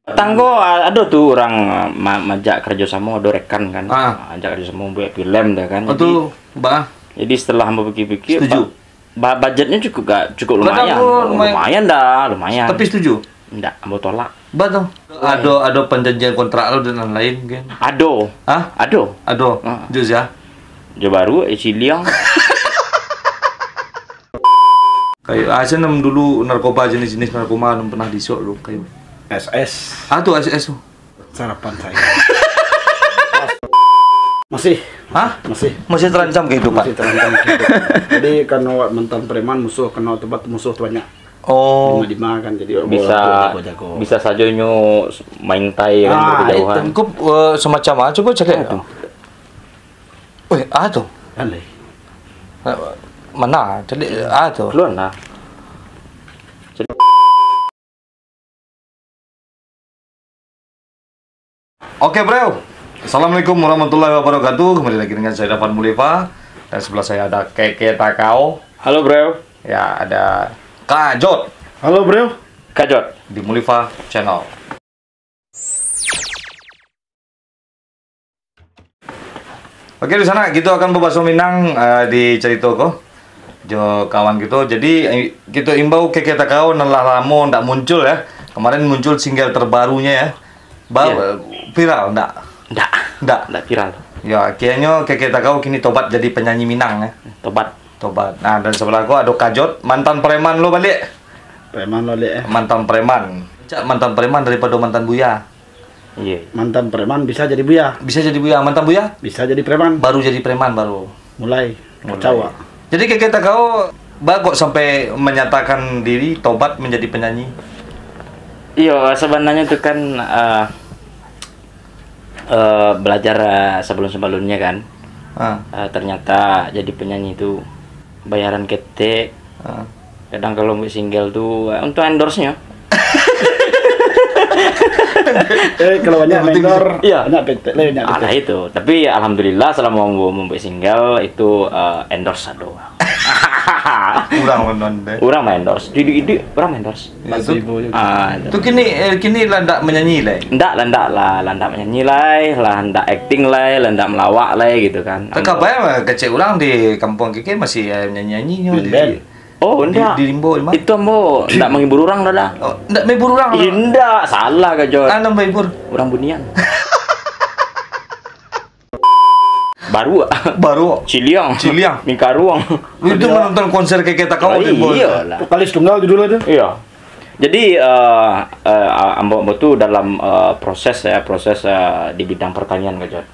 Tanggo ada tuh orang majak kerja sama ada rekan kan. Ajak kerja sama buat film dah kan. Itu, Mbak. Jadi setelah hamba pikir-pikir, setuju. Budgetnya cukup lumayan. Lumayan dah, lumayan. Tapi setuju? Enggak, hamba tolak. Betul. Ada perjanjian kontrak lo dan lain-lain kan? Ado. Hah? Ado. Jus ya. Jo baru Ciliang. Kayak aja nem dulu narkoba jenis-jenis narkoba nem pernah disok lu kayak. SS. Tuh SS tuh. Sarapan saya. Masih. Hah? Masih terancam kehidupan. Masih terancam kehidupan. Jadi karena mantan preman musuh, kena tempat musuh tuh banyak. Oh. Lima kan jadi jago. Bisa saja nyu main tai kan berjauhan. Itu semacam coba cek itu. Wih, tuh. Aneh. Mana? Jadi tuh. Keluar lah. Oke bro, assalamualaikum warahmatullahi wabarakatuh. Kembali lagi dengan saya Davan Mulifa. Dan sebelah saya ada Keke Takao. Halo bro. Ya ada Kajot. Halo bro. Kajot di Mulifa Channel. Oke, di sana kita akan berbahasa Minang di cerita kok. Jo kawan gitu. Jadi kita imbau Keke Takao nalah lama ndak muncul ya. Kemarin muncul single terbarunya ya. Viral enggak? Enggak viral. Ya, kayaknya Keke Takao kini tobat jadi penyanyi Minang ya. Tobat. Nah, dan sebelahku ada Kajot, mantan preman lo balik. Preman lo lihat. Mantan preman. Mantan preman daripada mantan buya. Iya. Mantan preman bisa jadi buya. Bisa jadi buya, mantan buya? Bisa jadi preman. Baru jadi preman baru. Mulai. Kecewa. Jadi Keke Takao kok sampai menyatakan diri tobat menjadi penyanyi. Iya, sebenarnya itu kan belajar sebelum-sebelumnya kan. Ternyata jadi penyanyi itu bayaran ketek. Kadang kalau mau single tuh untuk endorse-nya. Kalau banyak vendor, iya. Banyak PT, Ada itu. Tapi alhamdulillah selama mau membuat single itu endorse aduh. Orang main endorse. Di orang main endorse. Itu kini landak menyanyi lah. Landak menyanyi lah, landak acting lah, landak melawak lah gitu kan. Kabarnya kecil orang di kampung Keke masih nyanyi-nyanyi. Oh, enggak. Di Limbo di mana? Itu ambo enggak menghibur orang dah. Oh, enggak menghibur orang. Enggak, salah Kajot. Menghibur Orang Bunian. Baru Ciliang Mingkaruang. Itu menonton konser Keke Takao di Limbo. Iya. Vokalis tunggal judulnya itu. Iya. Jadi ambo tuh dalam proses di bidang pertanian Kajot.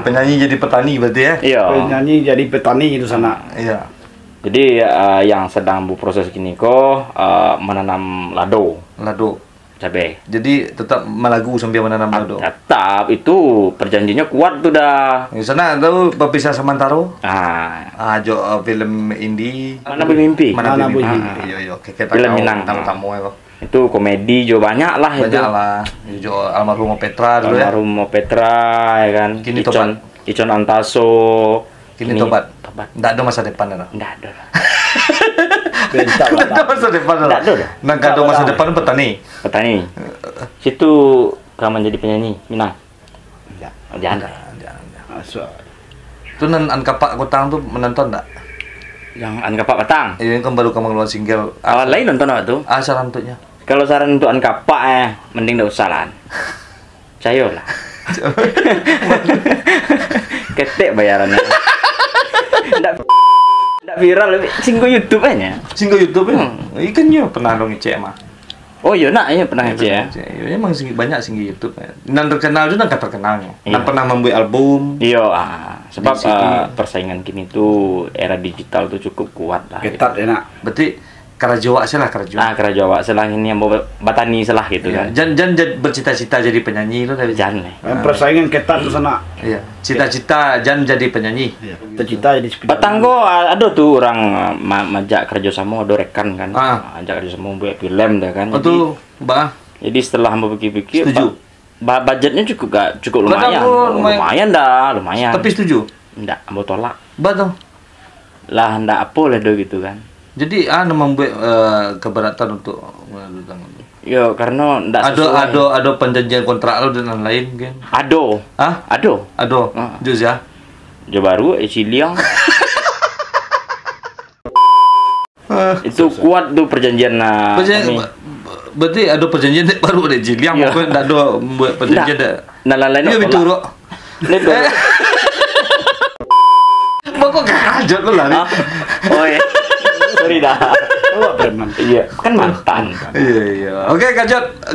Penyanyi jadi petani berarti ya? Iya. Penyanyi jadi petani itu sana. Iya. Jadi yang sedang proses gini kok menanam lado cabai. Jadi tetap melagu sambil menanam lado. Tetap itu perjanjiannya kuat tuh dah. Di sana tahu berpisah semantaro. Film indie. Mana bermimpi. Iya. Keke Takao. Film Minang. Tamu-tamu ya. Itu komedi juga banyak lah itu. Banyak lah. Jo almarhum Petra dulu ya. Almarhum Petra ya kan. Kini tobat. Icon Antaso. Kini tobat. Nggak ada masa depan ya. Nggak ada. Nggak ada masa depan lah. Nggak ada masa depan petani. Situ kamu jadi penyanyi Minang. Jangan. Itu Ankapak Kotang tuh menonton nggak? Yang Ankapak Petang. Iya kan baru kamu keluar single. Lain nonton apa tuh? Saran untuknya. Kalau saran untuk Ankapak mending nggak usah lah. Cayo lah. Ketek bayarannya. Nggak viral, singgo YouTube aja. Singgo YouTube ya? Ikan ya pernah dong ngecek mah. Oh iya nak, ya pernah ngecek ya. Emang banyak singgo YouTube ya. Dan terkenal juga nggak terkenalnya. Dan pernah membuat album. Iya, sebab persaingan kini tuh era digital tuh cukup kuat lah. Ketat ya nak. Berarti Karajawa salah Karajawa. Karajawa salah ini yang mau batani salah gitu kan. Jangan bercita-cita jadi penyanyi lo dari jangan. Persaingan ketat di sana. Iya. Cita-cita jangan jadi penyanyi. Cita-cita jadi sepeda. Batanggo ada tuh orang majak kerja sama ada rekan kan. Ajak kerja sama buat film dah kan. Itu, Jadi setelah hamba pikir-pikir, setuju. Budgetnya cukup lumayan. Lumayan. Tapi setuju? Enggak, hamba tolak. Betul. Lah enggak apa lah gitu kan. Jadi membuat keberatan untuk Yo, karena ndak sesuai. Ada perjanjian kontrak lo dan lain-lain kan? Ado. Hah? Ado. Jus ya? Jo baru Ciliang. Itu kuat tuh perjanjian berarti ada perjanjian baru deh Ciliang mungkin ndak ada buat perjanjian dah. Nah lain-lain. Iya betul. Mau kok kajot lo lah nih? Oh iya. Sorry dah. Preman. Iya, kan mantan. Iya. Oke,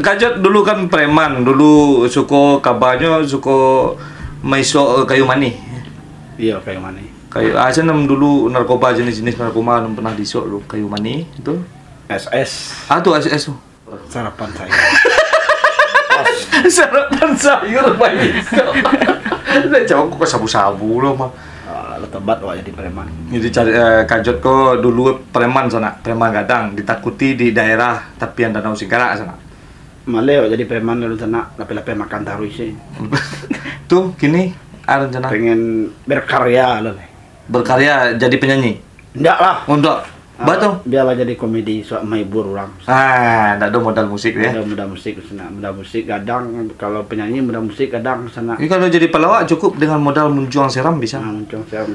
Kajot dulu kan preman, dulu suka kabarnya suka maiso kayu mani. Iya, kayu mani. Kayu aja dulu narkoba jenis-jenis narkoba pernah disok lo kayu mani itu. SS. Tuh SS tuh. Sarapan saya. Sarapan sayur maiso. Coba kok sabu-sabu lo mah. Letebat wah jadi preman. Jadi cari Kajot kok dulu preman sana, preman gadang ditakuti di daerah tepian Danau Singkarak sana. Maleo jadi preman dulu sana, lape-lape makan taruh isi. Tuh kini ada rencana pengen berkarya loh. Berkarya jadi penyanyi? Enggak lah. Untuk batu? Biarlah jadi komedi, soal menghibur orang. Enggak ada modal musik ya? Ada modal musik sana, modal musik kadang kalau penyanyi modal musik kadang sana. Ini kalau jadi pelawak cukup dengan modal muncuang seram bisa? Muncuang seram.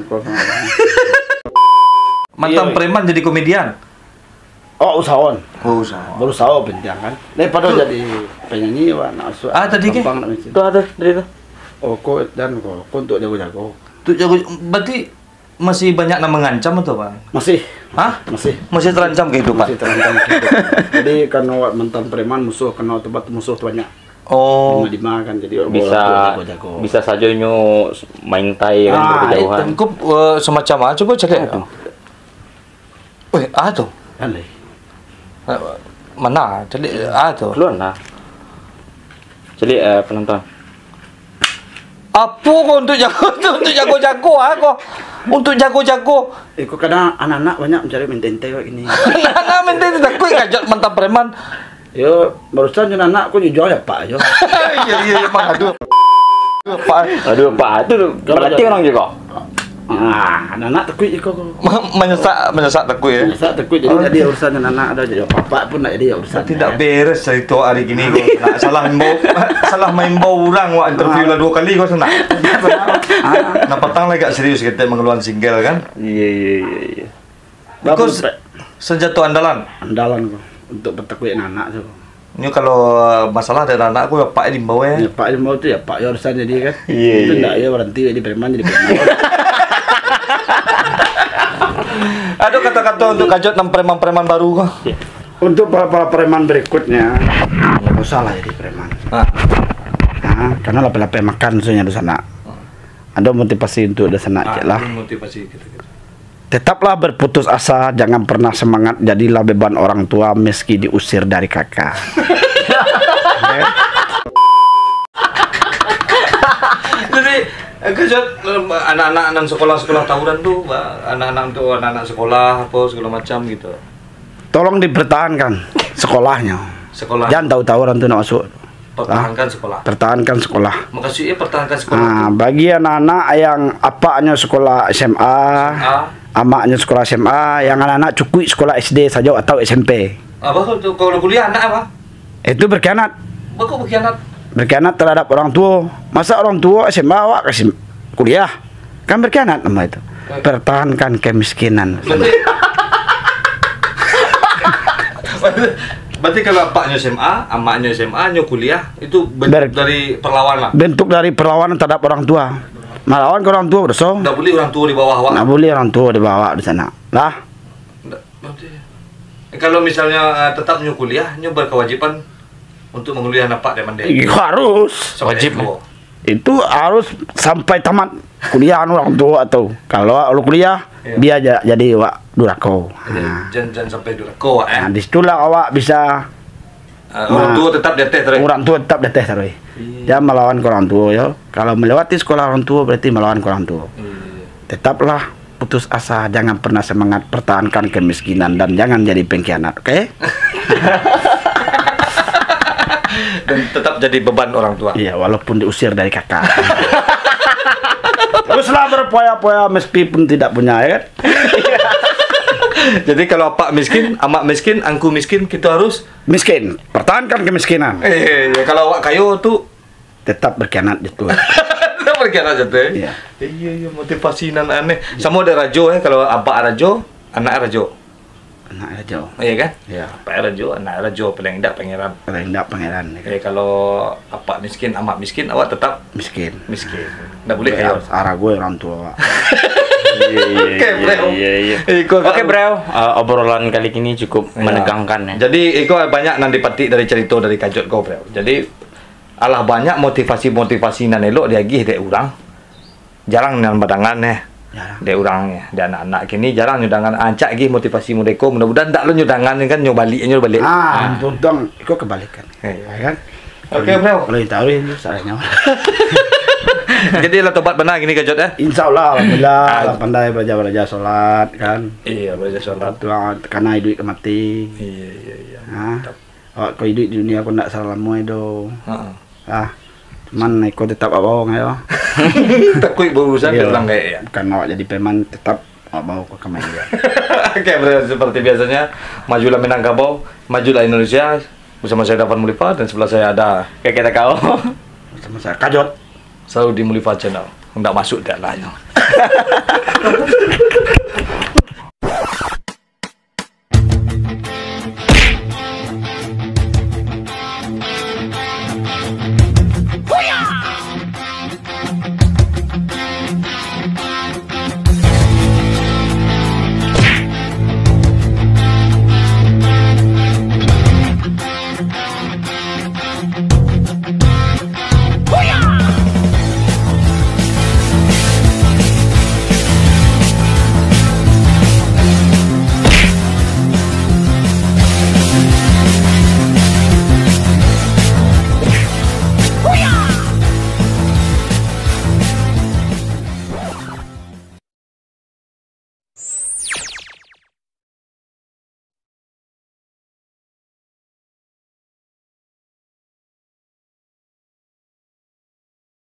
Mantan preman jadi komedian? Oh usahawan. Baru usaha penting kan. Daripada jadi penyanyi wah nasu. Tadi ke? Tuh ada dari itu. Oh kok dan kok untuk jago-jago. Tuh jago berarti masih banyak yang mengancam atau Bang? Masih. Hah? Masih terancam kehidupan? Masih terancam kehidupan. Jadi karena mantan preman musuh kena tempat musuh banyak. Oh. Lima kan jadi orang jago-jago. Bisa saja nyu main tai kan berjauhan. Itu semacam coba cek ya. Tuh. Alih. Mana? Jadi tuh. Keluar lah. Jadi penonton. Apa kok untuk jago-jago aku? Untuk jago-jago. Kok kadang anak-anak banyak mencari mentente kayak gini. Anak-anak mentente takut Kajot mantan preman. Yo, barusan anak aku jual ya Pak yo. Iya, Pak. Aduh, Pak. Itu berarti orang juga. Anak-anak takut kok. Menyesak takut ya. Menyesak takut jadi urusan anak ada jadi apa pun nak jadi urusan. Tidak beres cerita hari gini kok. Salah main bau orang wak interview lah 2 kali kok sana. Nah petang lagi gak serius kita mengeluarkan single kan? Iya. Bagus. Senjata andalan. Andalan kok untuk bertakut anak tuh. Ini kalau masalah dari anak aku ya Pak Limbau ya. Ya Pak Limbau tuh ya Pak ya urusan jadi kan. Iya. Itu enggak ya berhenti jadi preman. Ada kata-kata untuk Kajot 6 preman-preman baru kok. Untuk para preman berikutnya, nggak usah lah jadi preman. Karena lape-lape makan soalnya di sana. Ada motivasi untuk di sana aja lah. Motivasi gitu. Tetaplah berputus asa, jangan pernah semangat, jadilah beban orang tua meski diusir dari kakak. Jadi Kajot anak-anak sekolah tawuran tuh, anak-anak untuk anak-anak sekolah apa segala macam gitu. Tolong dipertahankan sekolahnya. Jangan tahu-tahu orang tuh nak masuk. Pertahankan sekolah. Pertahankan sekolah. Maksudnya pertahankan sekolah. Bagi anak-anak yang apanya sekolah SMA, amaknya sekolah SMA, yang anak-anak cukup sekolah SD saja atau SMP. Apa kalau kuliah anak apa? Itu berkhianat. Kok berkhianat? Berkhianat terhadap orang tua. Masa orang tua SMA awak kasih kuliah? Kan berkhianat nama itu. Pertahankan kemiskinan. Berarti kalau bapaknya SMA, amaknya SMA, nyo kuliah, itu bentuk dari perlawanan. Bentuk dari perlawanan terhadap orang tua. Melawan ke orang tua berso. Nggak boleh orang tua di bawah awak. Nggak boleh orang tua di bawah di sana. Lah. Kalau misalnya tetap nyo kuliah, nyo berkewajiban untuk menguliah napak dan mandiri. Harus. Wajib. Itu harus sampai tamat kuliah orang tua atau kalau lu kuliah dia jadi wak durako. Jangan sampai durako Nah, disitulah awak bisa orang tua tetap di atas terus. Orang tua tetap di atas terus. Jangan melawan ke orang tua ya. Kalau melewati sekolah orang tua berarti melawan ke orang tua. Tetaplah putus asa, jangan pernah semangat, pertahankan kemiskinan dan jangan jadi pengkhianat, oke? Dan tetap jadi beban orang tua. Iya, walaupun diusir dari kakak. Teruslah berpoya-poya meskipun tidak punya, ya kan? Jadi kalau Pak miskin, amak miskin, angku miskin, kita harus miskin. Pertahankan kemiskinan. ya kalau awak kayo tuh Tetap berkhianat gitu. kita berkhianat aja tuh. Iya. Iya, motivasi nan aneh. Sama ada rajo kalau abak rajo, anak rajo. Anak raja. Iya kan? Iya. Pak rajo, anak rajo, paling enggak pangeran. Rendah pangeran. Kalau apa miskin, amak miskin, awak tetap Miskin. miskin. Nggak boleh kayo. Arah gue orang tua. Oke, bro. Oke, bro. Obrolan kali ini cukup menegangkan ya. Jadi, Iko banyak nanti petik dari cerita dari kajut kau, bro. Jadi, alah banyak motivasi nan elok dia gih dek urang. Jarang nan badangan ya. Dek urang ya, dia anak-anak kini jarang nyudangan ancak gih motivasi mereka. Mudah-mudahan tak lo nyudangan kan nyobalik. Tuntang, itu kebalikan. Ya kan? Oke, bro. Kalau tahu ini salahnya. Jadi lah tobat benar gini kajut ya. Insya Allah, alhamdulillah, pandai belajar sholat kan. Iya, belajar sholat. Karena hidup mati. Iya. Oh, kau hidup di dunia kau nak salah mu itu. Heeh. Cuman kau tetap abang ayo. Takut berurusan Iya. bilang kayak ya. Kan awak jadi peman tetap abang kau kemain dia. Oke, bro, seperti biasanya majulah Minangkabau, majulah Indonesia. Bersama saya Davan Mulifa dan sebelah saya ada Kayak kita kau. Sama saya Kajot. selalu di Mulifa Channel. Nggak masuk dah lah.